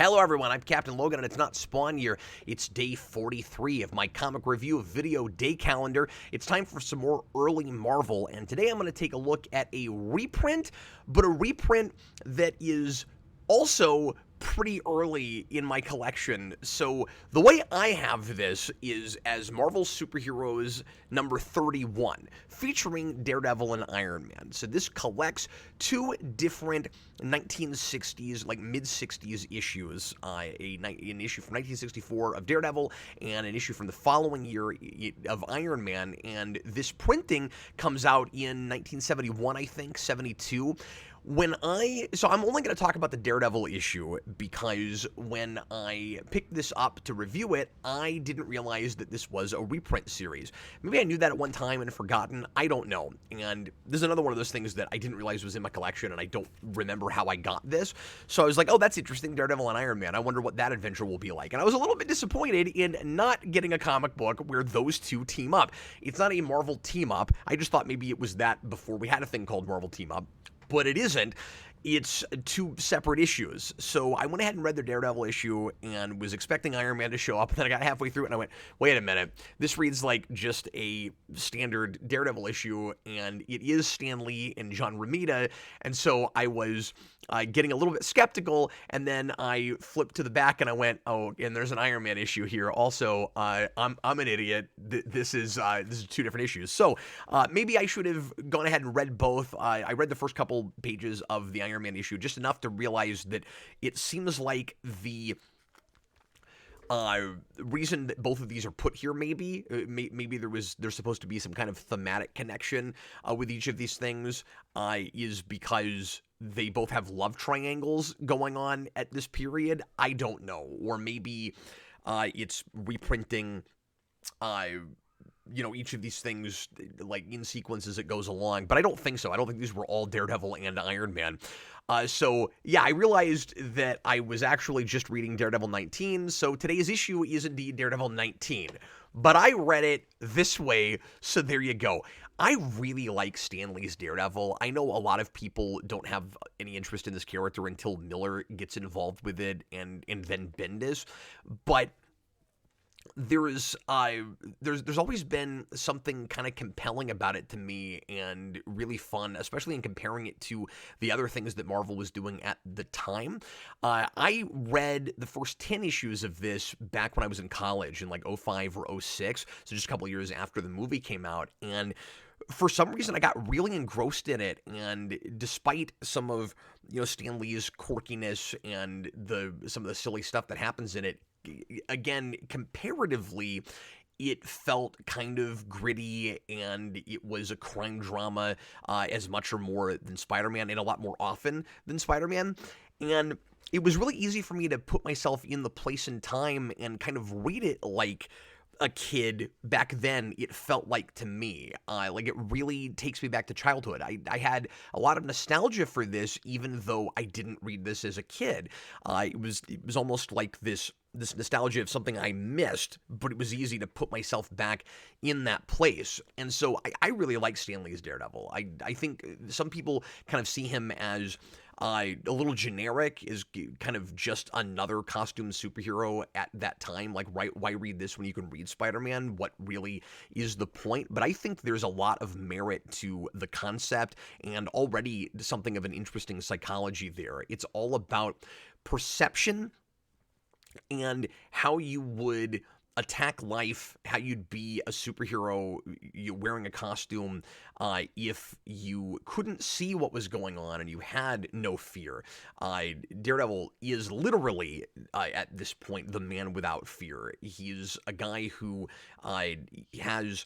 Hello everyone, I'm Captain Logan and it's not Spawn year. It's day 43 of my comic review video day calendar. It's time for some more early Marvel, and today I'm going to take a look at a reprint, but a reprint that is also pretty early in my collection. So the way I have this is as Marvel Superheroes number 31, featuring Daredevil and Iron Man. So this collects two different 1960s, like mid-60s issues, an issue from 1964 of Daredevil and an issue from the following year of Iron Man. And this printing comes out in 1971, I think, 72. So I'm only going to talk about the Daredevil issue because when I picked this up to review it, I didn't realize that this was a reprint series. Maybe I knew that at one time and forgotten. I don't know. And this is another one of those things that I didn't realize was in my collection, and I don't remember how I got this. So I was like, oh, that's interesting, Daredevil and Iron Man. I wonder what that adventure will be like. And I was a little bit disappointed in not getting a comic book where those two team up. It's not a Marvel team up. I just thought maybe it was that before we had a thing called Marvel team up. But it isn't. It's two separate issues. So I went ahead and read the Daredevil issue and was expecting Iron Man to show up. And then I got halfway through it and I went, wait a minute. This reads like just a standard Daredevil issue, and it is Stan Lee and John Romita. And so I was getting a little bit skeptical. And then I flipped to the back and I went, oh, and there's an Iron Man issue here. Also, I'm an idiot. This is two different issues. So maybe I should have gone ahead and read both. I read the first couple pages of the Iron Man issue, just enough to realize that it seems like the reason that both of these are put here, maybe there's supposed to be some kind of thematic connection with each of these things, is because they both have love triangles going on at this period. I don't know, or maybe it's reprinting each of these things like in sequence as it goes along, but I don't think so. I don't think these were all Daredevil and Iron Man. So yeah, I realized that I was actually just reading Daredevil 19, so today's issue is indeed Daredevil 19. But I read it this way, so there you go. I really like Stan Lee's Daredevil. I know a lot of people don't have any interest in this character until Miller gets involved with it and then Bendis, but there's always been something kind of compelling about it to me and really fun, especially in comparing it to the other things that Marvel was doing at the time. I read the first 10 issues of this back when I was in college in like 05 or 06, so just a couple years after the movie came out, and for some reason I got really engrossed in it, and despite some of Stan Lee's quirkiness and some of the silly stuff that happens in it, again, comparatively, it felt kind of gritty, and it was a crime drama as much or more than Spider-Man, and a lot more often than Spider-Man. And it was really easy for me to put myself in the place and time and kind of read it like a kid back then. It felt like to me, like it really takes me back to childhood. I had a lot of nostalgia for this, even though I didn't read this as a kid. It was almost like this nostalgia of something I missed, but it was easy to put myself back in that place. And so I really like Stan Lee's Daredevil. I think some people kind of see him as a little generic, is kind of just another costume superhero at that time. Like, why read this when you can read Spider-Man? What really is the point? But I think there's a lot of merit to the concept and already something of an interesting psychology there. It's all about perception and how you would attack life, how you'd be a superhero wearing a costume if you couldn't see what was going on and you had no fear. Daredevil is literally, at this point, the man without fear. He's a guy who has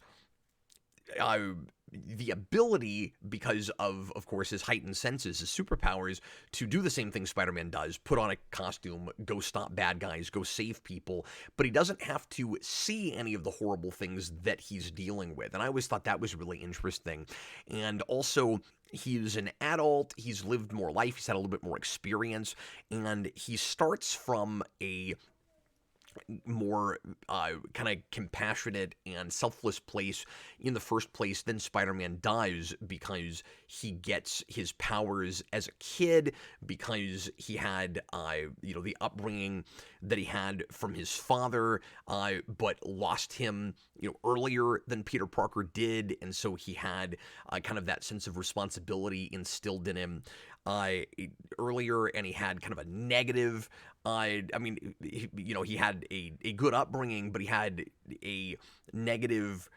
the ability, because of course, his heightened senses, his superpowers, to do the same thing Spider-Man does: put on a costume, go stop bad guys, go save people, but he doesn't have to see any of the horrible things that he's dealing with. And I always thought that was really interesting. And also, he's an adult, he's lived more life, he's had a little bit more experience, and he starts from a more kind of compassionate and selfless place in the first place than Spider-Man does, because he gets his powers as a kid, because he had the upbringing that he had from his father, but lost him earlier than Peter Parker did, and so he had kind of that sense of responsibility instilled in him earlier, and he had kind of a negative. He had a good upbringing, but he had a negative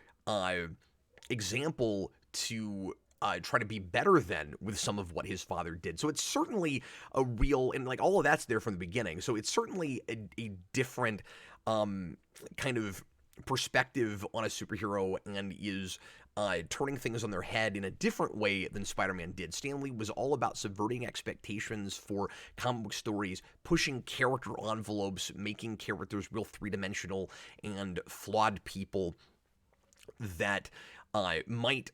example to try to be better than with some of what his father did. So it's certainly a real, and like all of that's there from the beginning. So it's certainly a different kind of perspective on a superhero, and is turning things on their head in a different way than Spider-Man did. Stan Lee was all about subverting expectations for comic book stories, pushing character envelopes, making characters real three-dimensional and flawed people that might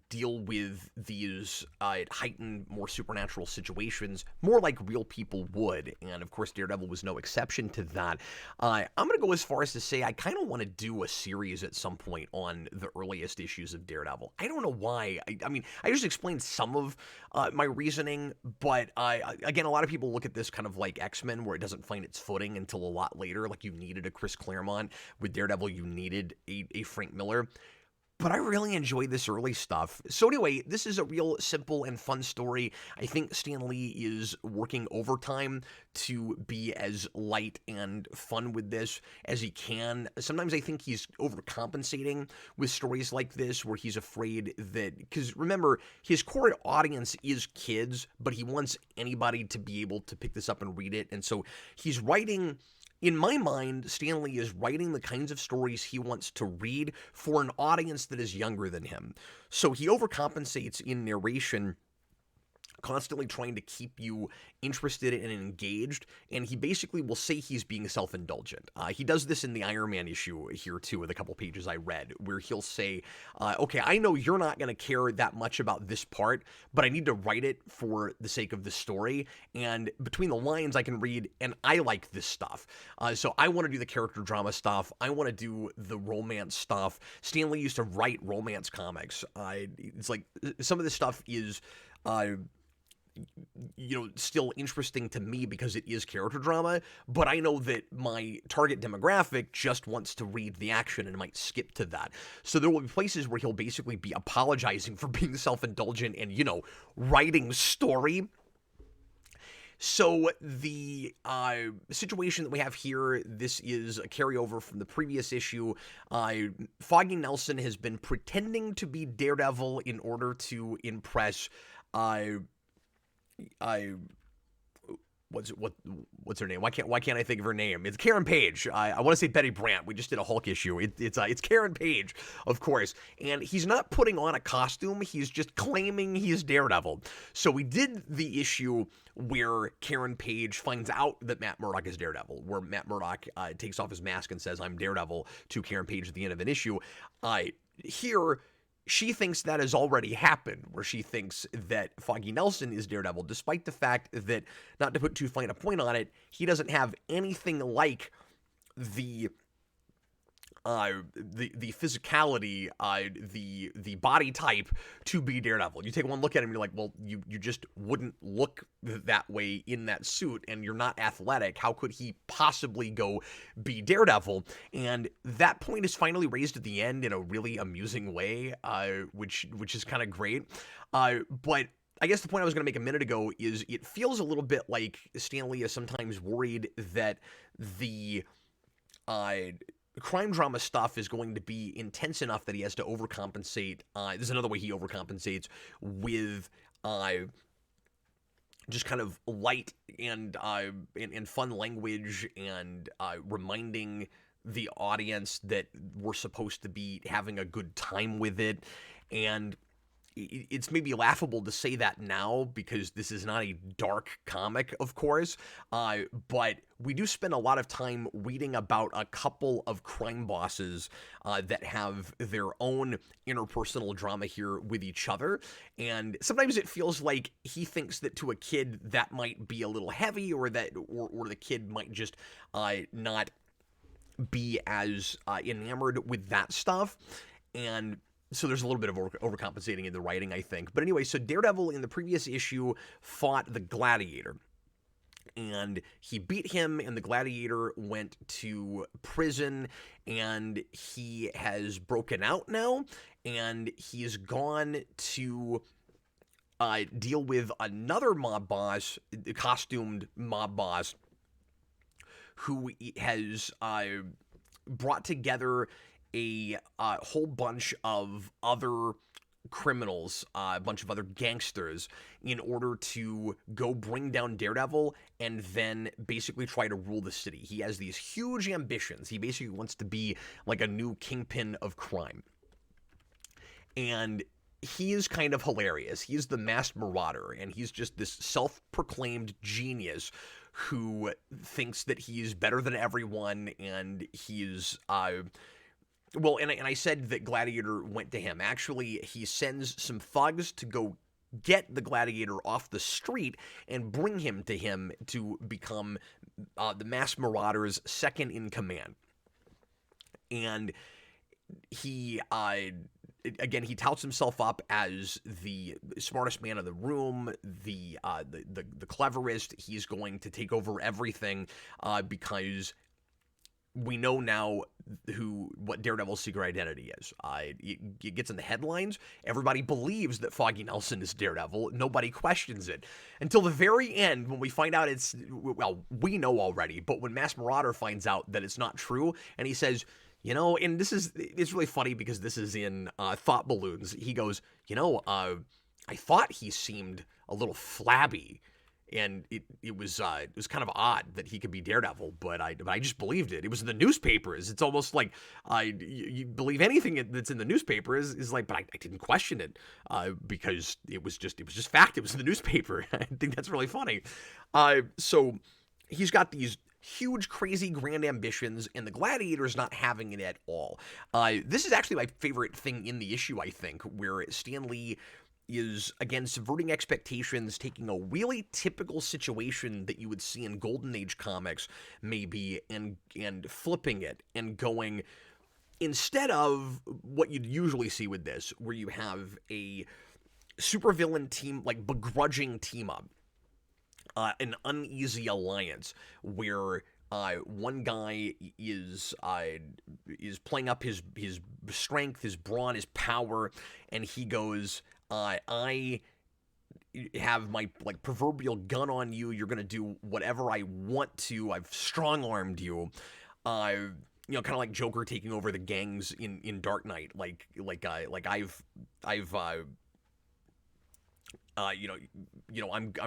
deal with these heightened, more supernatural situations more like real people would. And of course, Daredevil was no exception to that. I'm going to go as far as to say I kind of want to do a series at some point on the earliest issues of Daredevil. I don't know why. I mean, I just explained some of my reasoning, but again, a lot of people look at this kind of like X-Men, where it doesn't find its footing until a lot later. Like, you needed a Chris Claremont. With Daredevil, you needed a Frank Miller. But I really enjoyed this early stuff. So anyway, this is a real simple and fun story. I think Stan Lee is working overtime to be as light and fun with this as he can. Sometimes I think he's overcompensating with stories like this, where he's afraid that, because remember, his core audience is kids, but he wants anybody to be able to pick this up and read it. And so he's writing. In my mind, Stan Lee is writing the kinds of stories he wants to read for an audience that is younger than him. So he overcompensates in narration, constantly trying to keep you interested and engaged, and he basically will say he's being self-indulgent. He does this in the Iron Man issue here too, with a couple pages I read, where he'll say, okay, I know you're not going to care that much about this part, but I need to write it for the sake of the story, and between the lines I can read, and I like this stuff. So I want to do the character drama stuff, I want to do the romance stuff. Stan Lee used to write romance comics. It's like, some of this stuff is still interesting to me because it is character drama, but I know that my target demographic just wants to read the action and might skip to that. So there will be places where he'll basically be apologizing for being self-indulgent and, writing story. So the situation that we have here, this is a carryover from the previous issue. Foggy Nelson has been pretending to be Daredevil in order to impress what's her name? Why can't I think of her name? It's Karen Page. I want to say Betty Brant. We just did a Hulk issue. It's Karen Page, of course. And he's not putting on a costume. He's just claiming he's Daredevil. So we did the issue where Karen Page finds out that Matt Murdock is Daredevil, where Matt Murdock takes off his mask and says, "I'm Daredevil," to Karen Page at the end of an issue. Here, she thinks that has already happened, where she thinks that Foggy Nelson is Daredevil, despite the fact that, not to put too fine a point on it, he doesn't have anything like the physicality, the body type to be Daredevil. You take one look at him, you're like, well, you just wouldn't look that way in that suit, and you're not athletic. How could he possibly go be Daredevil? And that point is finally raised at the end in a really amusing way, which is kind of great. But I guess the point I was going to make a minute ago is it feels a little bit like Stan Lee is sometimes worried that the crime drama stuff is going to be intense enough that he has to overcompensate. There's another way he overcompensates with just kind of light and fun language, and reminding the audience that we're supposed to be having a good time with it. And it's maybe laughable to say that now because this is not a dark comic, of course, but we do spend a lot of time reading about a couple of crime bosses that have their own interpersonal drama here with each other, and sometimes it feels like he thinks that to a kid that might be a little heavy, or that or the kid might just not be as enamored with that stuff. And so there's a little bit of overcompensating in the writing, I think. But anyway, so Daredevil in the previous issue fought the Gladiator. And he beat him, and the Gladiator went to prison, and he has broken out now, and he's gone to deal with another mob boss, costumed mob boss, who has brought together a whole bunch of other criminals, a bunch of other gangsters, in order to go bring down Daredevil and then basically try to rule the city. He has these huge ambitions. He basically wants to be like a new kingpin of crime. And he is kind of hilarious. He's the masked marauder, and he's just this self-proclaimed genius who thinks that he's better than everyone, and he's well, and I said that Gladiator went to him. Actually, he sends some thugs to go get the Gladiator off the street and bring him to become the masked marauder's second in command. And he again, he touts himself up as the smartest man in the room, the cleverest. He's going to take over everything because we know now what Daredevil's secret identity is. It gets in the headlines. Everybody believes that Foggy Nelson is Daredevil. Nobody questions it until the very end when we find out we know already, but when Masked Marauder finds out that it's not true, and he says, and it's really funny because this is in Thought Balloons. He goes, I thought he seemed a little flabby. And it was kind of odd that he could be Daredevil, but I just believed it. It was in the newspapers. It's almost like you believe anything that's in the newspaper is like, but I didn't question it because it was just fact. It was in the newspaper. I think that's really funny. So he's got these huge, crazy, grand ambitions, and the Gladiator's not having it at all. This is actually my favorite thing in the issue, I think, where Stan Lee is, again, subverting expectations, taking a really typical situation that you would see in Golden Age comics, maybe, and flipping it and going, instead of what you'd usually see with this, where you have a supervillain team, like begrudging team up, an uneasy alliance, where one guy is playing up his strength, his brawn, his power, and he goes, I have my proverbial gun on you. You're gonna do whatever I want to. I've strong-armed you. Kind of like Joker taking over the gangs in Dark Knight. I'm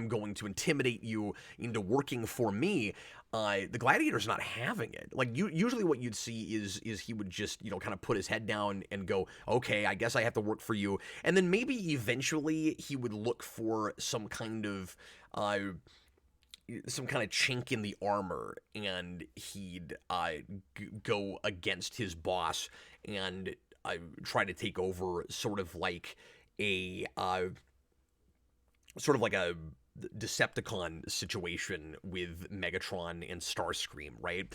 going to intimidate you into working for me. The Gladiator's not having it. Usually what you'd see is he would just, kind of put his head down and go, okay, I guess I have to work for you. And then maybe eventually he would look for some kind of chink in the armor, and he'd go against his boss and try to take over sort of like a Decepticon situation with Megatron and Starscream, right?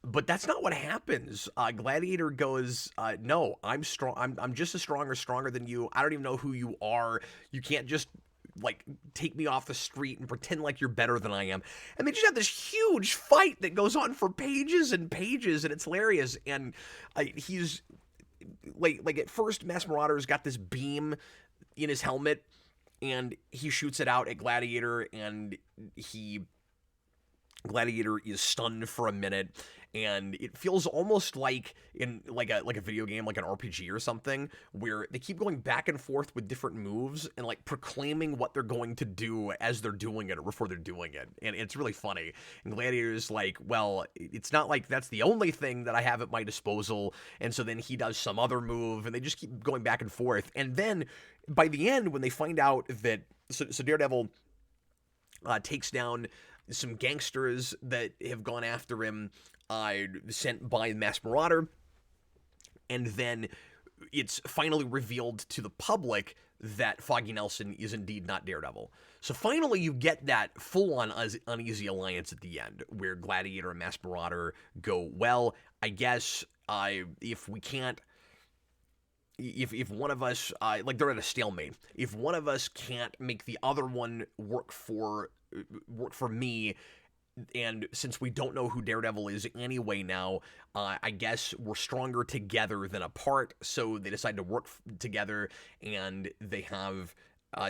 But that's not what happens. Gladiator goes, no, I'm strong. I'm just as strong or stronger than you. I don't even know who you are. You can't just take me off the street and pretend like you're better than I am. And they just have this huge fight that goes on for pages and pages, and it's hilarious. And he's at first, Masked Marauder's got this beam in his helmet, and he shoots it out at Gladiator, and Gladiator is stunned for a minute, and it feels almost like in like a video game, like an RPG or something, where they keep going back and forth with different moves and proclaiming what they're going to do as they're doing it or before they're doing it, and it's really funny. And Gladiator's like, well, it's not like that's the only thing that I have at my disposal, and so then he does some other move, and they just keep going back and forth, and then by the end, when they find out that so Daredevil takes down some gangsters that have gone after him, sent by Masked Marauder, and then it's finally revealed to the public that Foggy Nelson is indeed not Daredevil. So finally, you get that full-on uneasy alliance at the end, where Gladiator and Masked Marauder go, well, I guess if we can't, if one of us, like they're at a stalemate, if one of us can't make the other one work for me, and since we don't know who Daredevil is anyway now, I guess we're stronger together than apart. So they decide to work together, and they have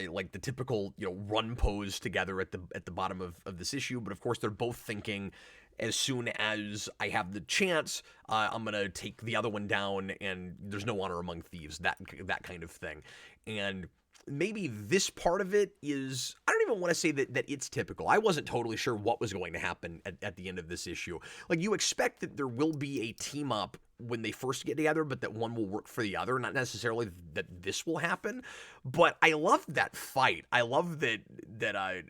like the typical run pose together at the bottom of this issue. But of course, they're both thinking, as soon as I have the chance, I'm gonna take the other one down, and there's no honor among thieves. That kind of thing, and maybe this part of it is, I don't even want to say that it's typical. I wasn't totally sure what was going to happen at the end of this issue. Like, you expect that there will be a team up when they first get together, but that one will work for the other. Not necessarily that this will happen, but I love that fight. I love that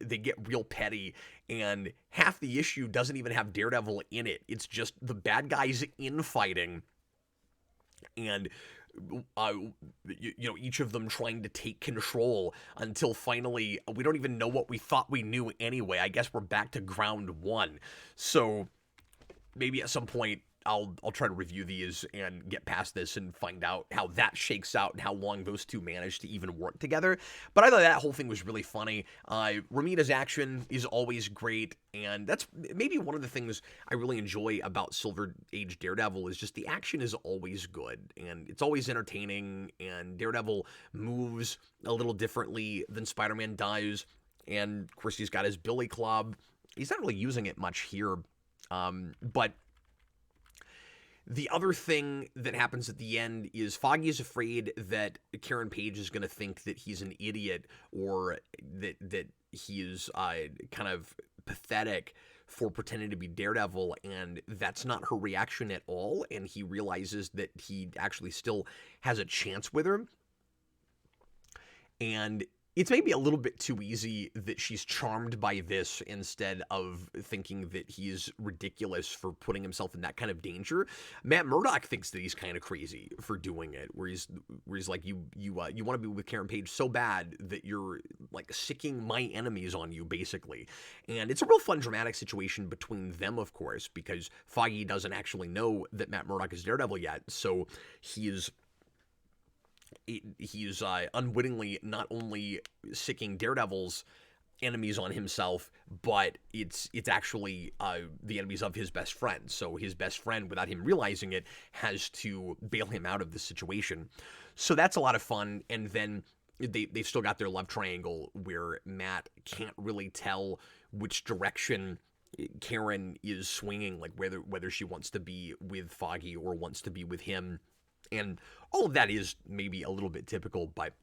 they get real petty, and half the issue doesn't even have Daredevil in it. It's just the bad guys infighting, and each of them trying to take control until finally we don't even know what we thought we knew anyway. I guess we're back to ground one. So maybe at some point I'll try to review these and get past this and find out how that shakes out and how long those two managed to even work together. But I thought that whole thing was really funny. Romita's action is always great, and that's maybe one of the things I really enjoy about Silver Age Daredevil is just the action is always good, and it's always entertaining, and Daredevil moves a little differently than Spider-Man does, and of course he's got his Billy Club. He's not really using it much here, but the other thing that happens at the end is Foggy is afraid that Karen Page is going to think that he's an idiot, or that he is kind of pathetic for pretending to be Daredevil, and that's not her reaction at all, and he realizes that he actually still has a chance with her. And it's maybe a little bit too easy that she's charmed by this instead of thinking that he's ridiculous for putting himself in that kind of danger. Matt Murdock thinks that he's kind of crazy for doing it, where he's like, you want to be with Karen Page so bad that you're like sicking my enemies on you, basically. And it's a real fun dramatic situation between them, of course, because Foggy doesn't actually know that Matt Murdock is Daredevil yet, so he's unwittingly not only sicking Daredevil's enemies on himself, but it's actually the enemies of his best friend. So his best friend, without him realizing it, has to bail him out of the situation. So that's a lot of fun. And then they've still got their love triangle where Matt can't really tell which direction Karen is swinging, like whether she wants to be with Foggy or wants to be with him. And all of that is maybe a little bit typical, but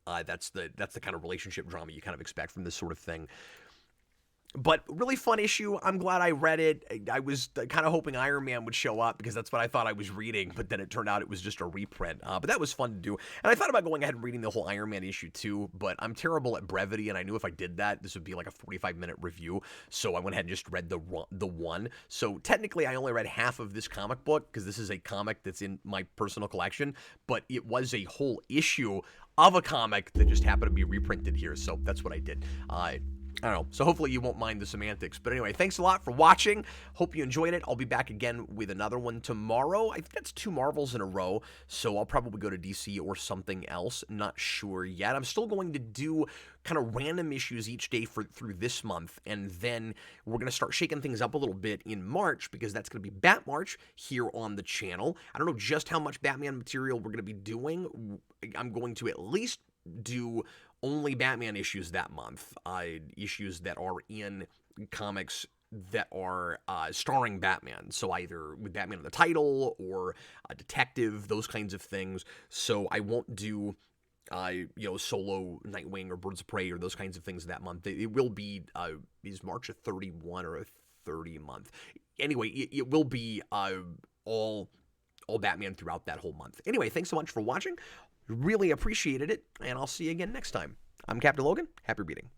that's the kind of relationship drama you kind of expect from this sort of thing. But really fun issue. I'm glad I read it. I was kind of hoping Iron Man would show up because that's what I thought I was reading, but then it turned out it was just a reprint. But that was fun to do. And I thought about going ahead and reading the whole Iron Man issue too, but I'm terrible at brevity, and I knew if I did that, this would be like a 45-minute review. So I went ahead and just read the one. So technically, I only read half of this comic book because this is a comic that's in my personal collection, but it was a whole issue of a comic that just happened to be reprinted here. So that's what I did. I don't know. So hopefully you won't mind the semantics. But anyway, thanks a lot for watching. Hope you enjoyed it. I'll be back again with another one tomorrow. I think that's 2 Marvels in a row. So I'll probably go to DC or something else. Not sure yet. I'm still going to do kind of random issues each day through this month. And then we're going to start shaking things up a little bit in March, because that's going to be Bat March here on the channel. I don't know just how much Batman material we're going to be doing. I'm going to at least do only Batman issues that month, issues that are in comics that are starring Batman, so either with Batman in the title or a detective, those kinds of things. So I won't do solo Nightwing or Birds of Prey or those kinds of things that month. It will be is March a 31 or a 30 month? Anyway, it will be all Batman throughout that whole month. Anyway, thanks so much for watching. Really appreciated it, and I'll see you again next time. I'm Captain Logan. Happy reading.